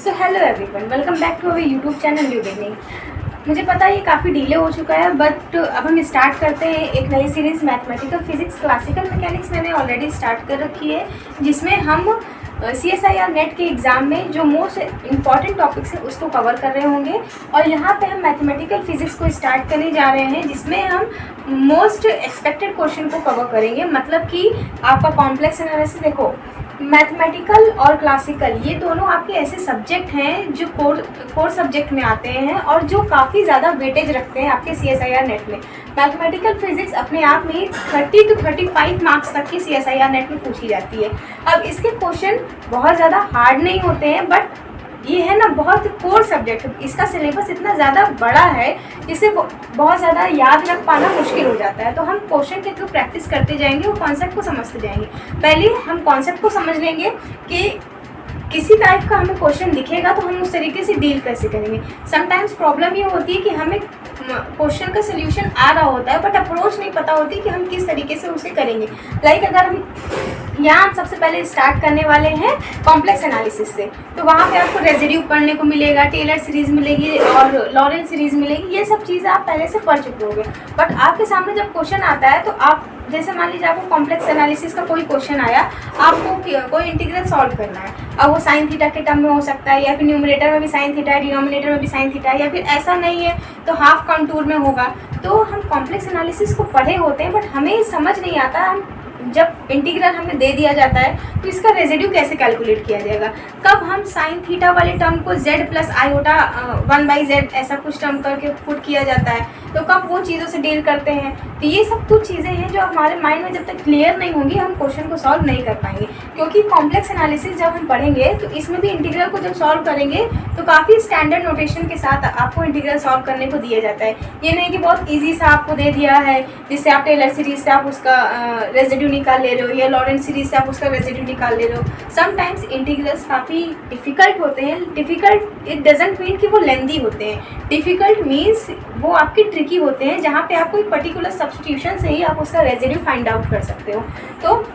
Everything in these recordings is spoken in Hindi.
So hello everyone, welcome back to our YouTube channel new beginning. मुझे पता है ये काफ़ी डिले हो चुका है, बट अब हम स्टार्ट करते हैं एक नई series mathematical physics classical mechanics. मैंने ऑलरेडी स्टार्ट कर रखी है, जिसमें हम CSIR नेट के एग्ज़ाम में जो मोस्ट इम्पॉर्टेंट टॉपिक्स हैं उसको कवर कर रहे होंगे। और यहाँ पे हम मैथमेटिकल फिजिक्स को स्टार्ट करने जा रहे हैं, जिसमें हम मोस्ट एक्सपेक्टेड क्वेश्चन को कवर करेंगे। मतलब कि आपका कॉम्प्लेक्स एनालिसिस, देखो मैथमेटिकल और क्लासिकल ये दोनों आपके ऐसे सब्जेक्ट हैं जो कोर सब्जेक्ट में आते हैं और जो काफ़ी ज़्यादा वेटेज रखते हैं आपके CSIR नेट में। मैथमेटिकल फिजिक्स अपने आप में 30 to 35 मार्क्स तक की CSIR नेट में पूछी जाती है। अब इसके क्वेश्चन बहुत ज़्यादा हार्ड नहीं होते हैं, बट ये है ना बहुत कोर सब्जेक्ट, इसका सिलेबस इतना ज़्यादा बड़ा है जिसे बहुत ज़्यादा याद रख पाना मुश्किल हो जाता है। तो हम क्वेश्चन के थ्रू प्रैक्टिस करते जाएंगे और कॉन्सेप्ट को समझते जाएंगे। पहले हम कॉन्सेप्ट को समझ लेंगे कि किसी टाइप का हमें क्वेश्चन दिखेगा तो हम उस तरीके से डील कैसे करेंगे। समटाइम्स प्रॉब्लम ये होती है कि हमें क्वेश्चन का सोल्यूशन आ रहा होता है, बट अप्रोच नहीं पता होती कि हम किस तरीके से उसे करेंगे। लाइक अगर हम यहाँ सबसे पहले स्टार्ट करने वाले हैं कॉम्प्लेक्स एनालिसिस से, तो वहाँ पे आपको रेजिड्यू पढ़ने को मिलेगा, टेलर सीरीज़ मिलेगी और लॉरेंस सीरीज़ मिलेगी। ये सब चीज़ें आप पहले से पढ़ चुके होंगे, बट आपके सामने जब क्वेश्चन आता है तो आप जैसे मान लीजिए आपको कॉम्प्लेक्स एनालिसिस का कोई क्वेश्चन आया, आपको कोई इंटीग्रल सॉल्व करना है। अब वो साइन थीटा के टर्म में हो सकता है, या फिर न्यूमरेटर में भी साइन थीटा है, डिनोमिनेटर में भी साइन थीटा है, या फिर ऐसा नहीं है तो हाफ कंटूर में होगा। तो हम कॉम्प्लेक्स एनालिसिस को पढ़े होते हैं, बट हमें समझ नहीं आता हम जब इंटीग्रल हमें दे दिया जाता है तो इसका रेजिड्यू कैसे कैलकुलेट किया जाएगा। कब हम साइन थीटा वाले टर्म को z प्लस आयोटा 1/z ऐसा कुछ टर्म करके पुट किया जाता है, तो कब वो चीज़ों से डील करते हैं। तो ये सब कुछ चीज़ें हैं जो हमारे माइंड में जब तक क्लियर नहीं होंगी हम क्वेश्चन को सॉल्व नहीं कर पाएंगे। क्योंकि कॉम्प्लेक्स एनालिसिस जब हम पढ़ेंगे तो इसमें भी इंटीग्रल को जब सॉल्व करेंगे तो काफ़ी स्टैंडर्ड नोटेशन के साथ आपको इंटीग्रल सॉल्व करने को दिया जाता है। ये नहीं कि बहुत ईजी सा आपको दे दिया है जिससे आप टेलर सीरीज से आप उसका रेजिड्यू निकाल ले रहे हो, या लॉरेंस सीरीज से आप उसका रेजिड्यू निकाल ले रहे हो। समटाइम्स इंटीग्रल्स काफ़ी डिफ़िकल्ट होते हैं। डिफ़िकल्ट इट डजेंट मीन कि वो लेंदी होते हैं, डिफ़िकल्ट मीन्स वो आपके ट्रिकी होते हैं, जहाँ पे आप कोई पर्टिकुलर सब्स्टिट्यूशन से ही आप उसका रेजिड्यू फाइंड आउट कर सकते हो। तो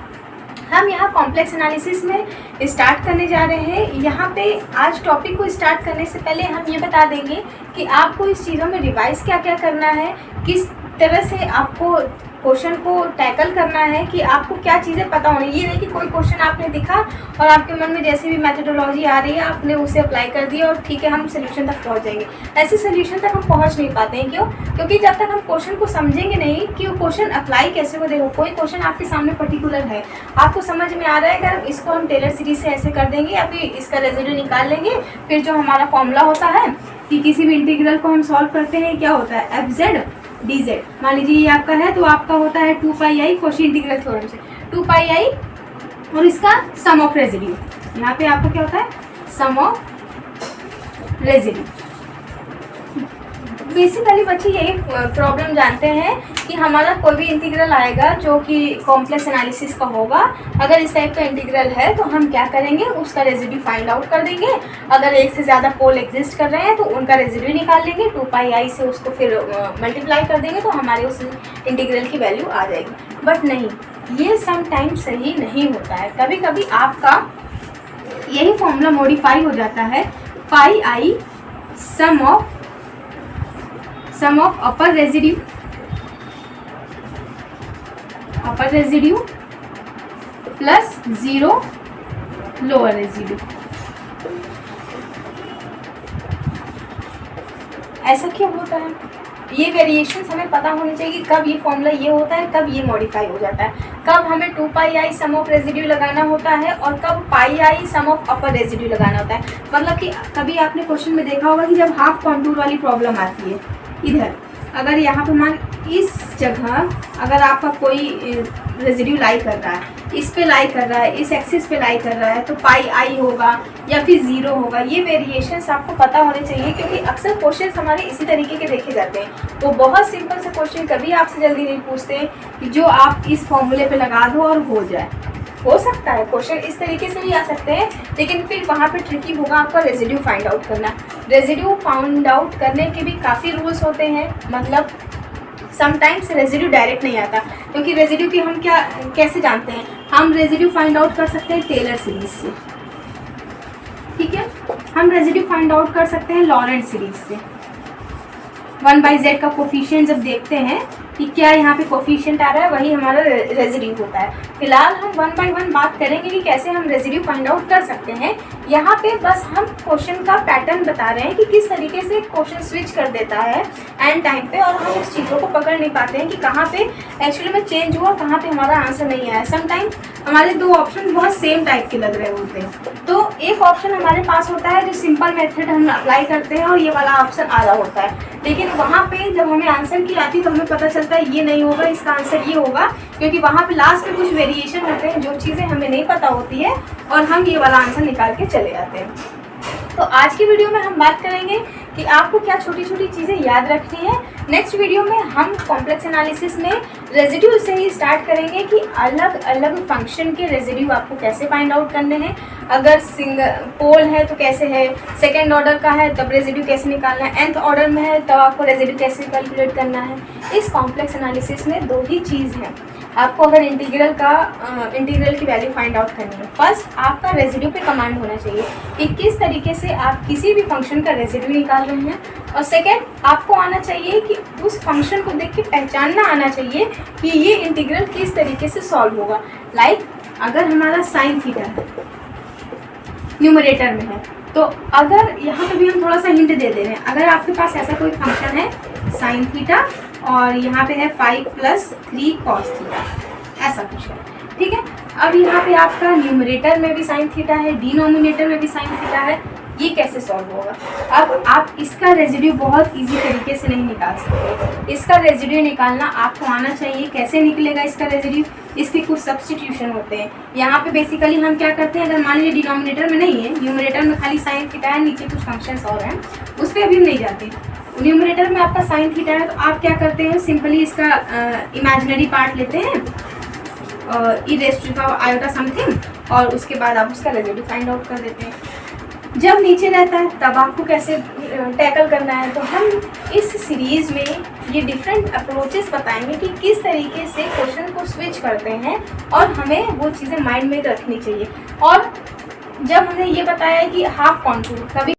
हम यहाँ कॉम्प्लेक्स एनालिसिस में स्टार्ट करने जा रहे हैं। यहाँ पे आज टॉपिक को स्टार्ट करने से पहले हम ये बता देंगे कि आपको इस चीज़ों में रिवाइज क्या क्या करना है, किस तरह से आपको क्वेश्चन को टैकल करना है, कि आपको क्या चीज़ें पता होनी। ये नहीं कि कोई क्वेश्चन आपने दिखा और आपके मन में जैसी भी मेथोडोलॉजी आ रही है आपने उसे अप्लाई कर दिया और ठीक है हम सोल्यूशन तक पहुंच जाएंगे। ऐसे सोल्यूशन तक हम पहुंच नहीं पाते हैं। क्यों? क्योंकि जब तक हम क्वेश्चन को समझेंगे नहीं कि वो क्वेश्चन अप्लाई कैसे हो। देखो कोई क्वेश्चन आपके सामने पर्टिकुलर है, आपको समझ में आ रहा है अगर इसको हम टेलर सीरीज से ऐसे कर देंगे या फिर इसका रेजिड्यू निकाल लेंगे, फिर जो हमारा फॉर्मूला होता है कि किसी भी इंटीग्रल को हम सॉल्व करते हैं क्या होता है FZ dz। मान लीजिए ये आपका है तो आपका होता है 2πi कॉची इंटीग्रल थ्योरम से 2πi और इसका सम ऑफ रेजिड्यू। यहाँ पे आपका क्या होता है सम ऑफ रेजिड्यू। बेसिकली बच्चे यही प्रॉब्लम जानते हैं कि हमारा कोई भी इंटीग्रल आएगा जो कि कॉम्प्लेक्स एनालिसिस का होगा। अगर इस टाइप का इंटीग्रल है तो हम क्या करेंगे, उसका रेजिड्यू फाइंड आउट कर देंगे। अगर एक से ज़्यादा पोल एग्जिस्ट कर रहे हैं तो उनका रेजिड्यू निकाल लेंगे, 2πi से उसको फिर मल्टीप्लाई कर देंगे तो हमारे उस इंटीग्रल की वैल्यू आ जाएगी। बट नहीं, ये समटाइम सही नहीं होता है। कभी कभी आपका यही फॉर्मूला मॉडिफाई हो जाता है, πi sum of upper residue plus 0 lower residue. ऐसा क्यों होता है? ये वेरिएशंस हमें पता होनी चाहिए कि कब ये फॉर्मूला ये होता है, कब ये मॉडिफाई हो जाता है, कब हमें 2πi सम ऑफ रेजिड्यू लगाना होता है और कब πi sum of upper residue लगाना होता है। मतलब कि कभी आपने क्वेश्चन में देखा होगा कि जब हाफ कॉन्टूर वाली प्रॉब्लम आती है, इधर अगर यहाँ पे मान इस जगह अगर आपका कोई रेजिड्यू लाई कर रहा है, इस पे लाई कर रहा है, इस एक्सिस पे लाई कर रहा है, तो πi होगा या फिर 0 होगा। ये वेरिएशंस आपको पता होने चाहिए, क्योंकि अक्सर क्वेश्चन हमारे इसी तरीके के देखे जाते हैं। वो बहुत सिंपल से क्वेश्चन कभी आपसे जल्दी नहीं पूछते कि जो आप इस फॉर्मूले पे लगा दो और हो जाए। हो सकता है क्वेश्चन इस तरीके से भी आ सकते हैं, लेकिन फिर वहाँ पे ट्रिकी होगा आपका रेजिड्यू फाइंड आउट करना। रेजिड्यू फाइंड आउट करने के भी काफ़ी रूल्स होते हैं। मतलब समटाइम्स रेजिड्यू डायरेक्ट नहीं आता, क्योंकि रेजिड्यू की हम कैसे जानते हैं, हम रेजिड्यू फाइंड आउट कर सकते हैं टेलर सीरीज से। ठीक है। हम रेजिड्यू फाइंड आउट कर सकते हैं लॉरेंट सीरीज से। 1/z का कोफिशिएंट जब देखते हैं कि क्या यहाँ पे कोफिशिएंट आ रहा है, वही हमारा रेजिड्यू होता है। फिलहाल हम 1 बाय 1 बात करेंगे कि कैसे हम रेजिड्यू फाइंड आउट कर सकते हैं। यहाँ पे बस हम क्वेश्चन का पैटर्न बता रहे हैं कि किस तरीके से क्वेश्चन स्विच कर देता है एंड टाइम पे, और हम उस चीज़ों को पकड़ नहीं पाते हैं कि कहाँ पे एक्चुअली में चेंज हुआ, कहाँ पे हमारा आंसर नहीं आया। समटाइम हमारे दो ऑप्शन बहुत सेम टाइप के लग रहे होते हैं। तो एक ऑप्शन हमारे पास होता है जो सिंपल मेथड हम अप्लाई करते हैं और ये वाला ऑप्शन आ रहा होता है, लेकिन वहाँ पे जब हमें आंसर की आती है तो हमें पता चलता है ये नहीं होगा, इसका आंसर ये होगा, क्योंकि वहाँ पे लास्ट में कुछ वेरिएशन होते हैं जो चीज़ें हमें नहीं पता होती है और हम ये वाला आंसर निकाल के चले जाते हैं। तो आज की वीडियो में हम बात करेंगे कि आपको क्या छोटी छोटी चीज़ें याद रखनी है। नेक्स्ट वीडियो में हम कॉम्प्लेक्स एनालिसिस में रेजिड्यू से ही स्टार्ट करेंगे कि अलग अलग फंक्शन के रेजिड्यू आपको कैसे फाइंड आउट करने हैं। अगर सिंगल पोल है तो कैसे है, सेकेंड ऑर्डर का है तब रेजिड्यू कैसे निकालना है, nth ऑर्डर में है तब आपको रेजिड्यू कैसे कैलकुलेट करना है। इस कॉम्प्लेक्स एनालिसिस में दो ही चीज़ है आपको, अगर इंटीग्रल की वैल्यू फाइंड आउट करनी है। फर्स्ट आपका रेजिड्यू पे कमांड होना चाहिए कि किस तरीके से आप किसी भी फंक्शन का रेजिड्यू निकाल रहे हैं, और सेकेंड आपको आना चाहिए कि उस फंक्शन को देख के पहचानना आना चाहिए कि ये इंटीग्रल किस तरीके से सॉल्व होगा। लाइक अगर हमारा साइन थीटा है न्यूमरेटर में है, तो अगर यहाँ पे भी हम थोड़ा सा हिंट दे रहे हैं, अगर आपके पास ऐसा कोई फंक्शन है साइन थीटा और यहाँ पे है 5 + 3 cos थीटा, ऐसा कुछ है, ठीक है। अब यहाँ पे आपका न्यूमरेटर में भी साइन थीटा है, डिनोमिनेटर में भी साइन थीटा है, ये कैसे सॉल्व होगा। अब आप इसका रेजिड्यू बहुत इजी तरीके से नहीं निकाल सकते। इसका रेजिड्यू निकालना आपको आना चाहिए। कैसे निकलेगा इसका रेजिड्यू, इसके कुछ सब्स्टिट्यूशन होते हैं। यहाँ पे बेसिकली हम क्या करते हैं, अगर मान लीजिए डिनोमिनेटर में नहीं है, न्यूमरेटर में खाली साइन थीटा है, नीचे कुछ फंक्शंस और हैं, उस पर अभी हम नहीं जाते। न्यूमरेटर में आपका साइन थीटा है तो आप क्या करते हैं, सिंपली इसका इमेजिनरी पार्ट लेते हैं e⁻⁰ समथिंग, और उसके बाद आप उसका रेजिड्यू फाइंड आउट कर देते हैं। जब नीचे रहता है तब आपको कैसे टैकल करना है, तो हम इस सीरीज़ में ये डिफरेंट अप्रोचेस बताएंगे कि किस तरीके से क्वेश्चन को स्विच करते हैं और हमें वो चीज़ें माइंड में रखनी चाहिए। और जब हमने ये बताया कि हाफ कॉन्टूर, कभी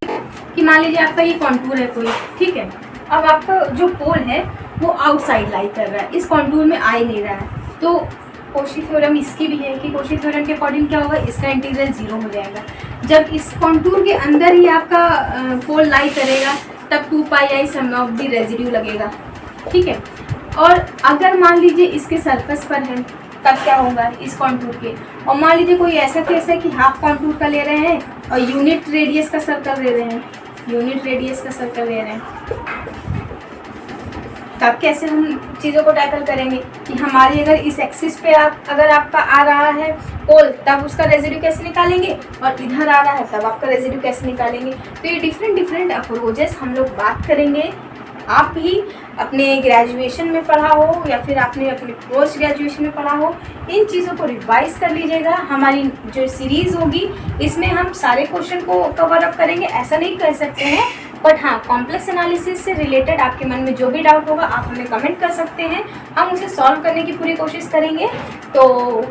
कि मान लीजिए आपका ये कॉन्टूर है कोई, ठीक है, अब आपका जो पोल है वो आउटसाइड लाई कर रहा है, इस कॉन्टूर में आ ही नहीं रहा है, तो कोशी थ्योरम इसकी भी है कि कोशी थ्योरम के अकॉर्डिंग क्या होगा, इसका इंटीग्रल 0 हो जाएगा। जब इस कॉन्टूर के अंदर ही आपका पोल लाई करेगा तब 2πi some of the residue लगेगा, ठीक है। और अगर मान लीजिए इसके सरफेस पर है तब क्या होगा इस कॉन्टूर के, और मान लीजिए कोई ऐसा केस है कि हाफ कॉन्टूर का ले रहे हैं और यूनिट रेडियस का सर्कल ले रहे हैं, यूनिट रेडियस का सर्कल ले रहे हैं, तब कैसे हम चीज़ों को टैकल करेंगे कि हमारी अगर इस एक्सिस पे अगर आपका आ रहा है पोल तब उसका रेजिड्यू कैसे निकालेंगे, और इधर आ रहा है तब आपका रेजिड्यू कैसे निकालेंगे। तो ये डिफरेंट अप्रोचेस हम लोग बात करेंगे। आप भी अपने ग्रेजुएशन में पढ़ा हो या फिर आपने अपने पोस्ट ग्रेजुएशन में पढ़ा हो, इन चीज़ों को रिवाइज कर लीजिएगा। हमारी जो सीरीज़ होगी इसमें हम सारे क्वेश्चन को कवर अप करेंगे, ऐसा नहीं कर सकते हैं, बट हाँ कॉम्प्लेक्स एनालिसिस से रिलेटेड आपके मन में जो भी डाउट होगा आप हमें कमेंट कर सकते हैं, हम उसे सॉल्व करने की पूरी कोशिश करेंगे। तो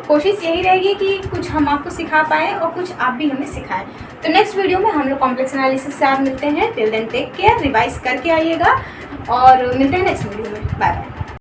कोशिश यही रहेगी कि कुछ हम आपको सिखा पाएँ और कुछ आप भी हमें सिखाएं। तो नेक्स्ट वीडियो में हम लोग कॉम्प्लेक्स एनालिसिस से आप मिलते हैं। Till then take care, revise करके आइएगा और मिलते हैं नेक्स्ट वीडियो में। Bye bye.